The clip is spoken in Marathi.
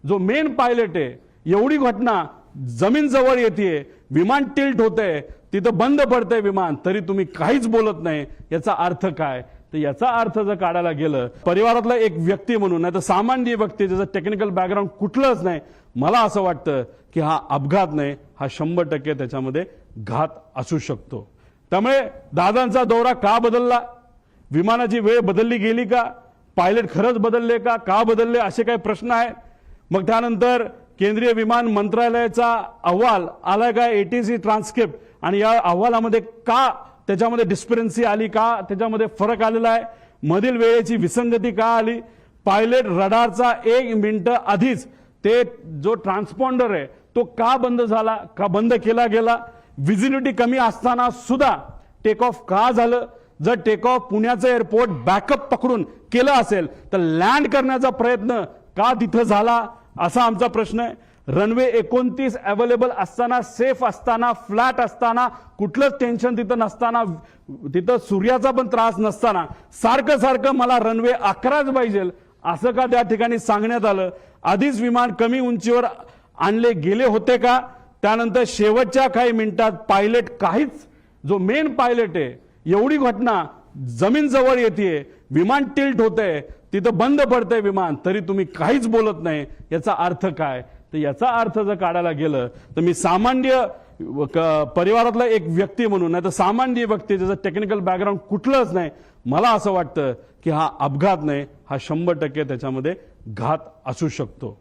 जो मेन पायलट आहे, एवढी घटना जमीन जवळ येते, विमान टिल्ट होतंय, तिथं बंद पडतंय विमान, तरी तुम्ही काहीच बोलत नाही, याचा अर्थ काय? तर याचा अर्थ जर काढायला गेलं, परिवारातला एक व्यक्ती म्हणून, नाही तर सामान्य व्यक्ती ज्याचं टेक्निकल बॅकग्राऊंड कुठलंच नाही, मला असं वाटतं की हा अपघात नाही, हा 100% त्याच्यामध्ये घात असू शकतो. त्यामुळे दादांचा दौरा का बदलला? विमानाची वेळ बदलली गेली का? पायलट खरंच बदलले का बदलले, असे काही प्रश्न आहेत. मग त्यानंतर केंद्रीय विमान मंत्रालयाचा अहवाल आलाय का, ATC ट्रान्सक्रिप्ट, आणि या अहवालामध्ये का त्याच्यामध्ये डिस्परन्सी आली, का त्याच्यामध्ये फरक आलेला आहे, मधील वेळेची विसंगती का आली, पायलट रडारचा 1 मिनिट आधीच ते जो ट्रान्सपॉन्डर आहे तो का बंद झाला, का बंद केला गेला, व्हिजिबिलिटी कमी असताना सुद्धा टेक ऑफ का झालं, जर टेक ऑफ पुण्याचं एअरपोर्ट बॅकअप पकडून केलं असेल तर लँड करण्याचा प्रयत्न का तिथं झाला, असा आमचा प्रश्न आहे. रनवे 29 अवेलेबल असताना, सेफ असताना, फ्लॅट असताना, कुठलंच टेन्शन तिथं नसताना, तिथं सूर्याचा पण त्रास नसताना, सारखं सारखं मला रनवे 11च पाहिजे असं का त्या ठिकाणी सांगण्यात आलं? आधीच विमान कमी उंचीवर आणले गेले होते का? त्यानंतर शेवटच्या काही मिनिटात पायलट काहीच, जो मेन पायलट आहे, एवढी घटना जमीन जवळ येते, विमान टिल्ट होतंय, तिथं बंद पडतंय विमान, तरी तुम्ही काहीच बोलत नाही, याचा अर्थ काय? तर याचा अर्थ जर काढायला गेलं तर मी सामान्य परिवारातला एक व्यक्ती म्हणून, नाही तर सामान्य व्यक्ती ज्याचं टेक्निकल बॅकग्राऊंड कुठलंच नाही, मला असं वाटतं की हा अपघात नाही, हा 100% त्याच्यामध्ये घात असू शकतो.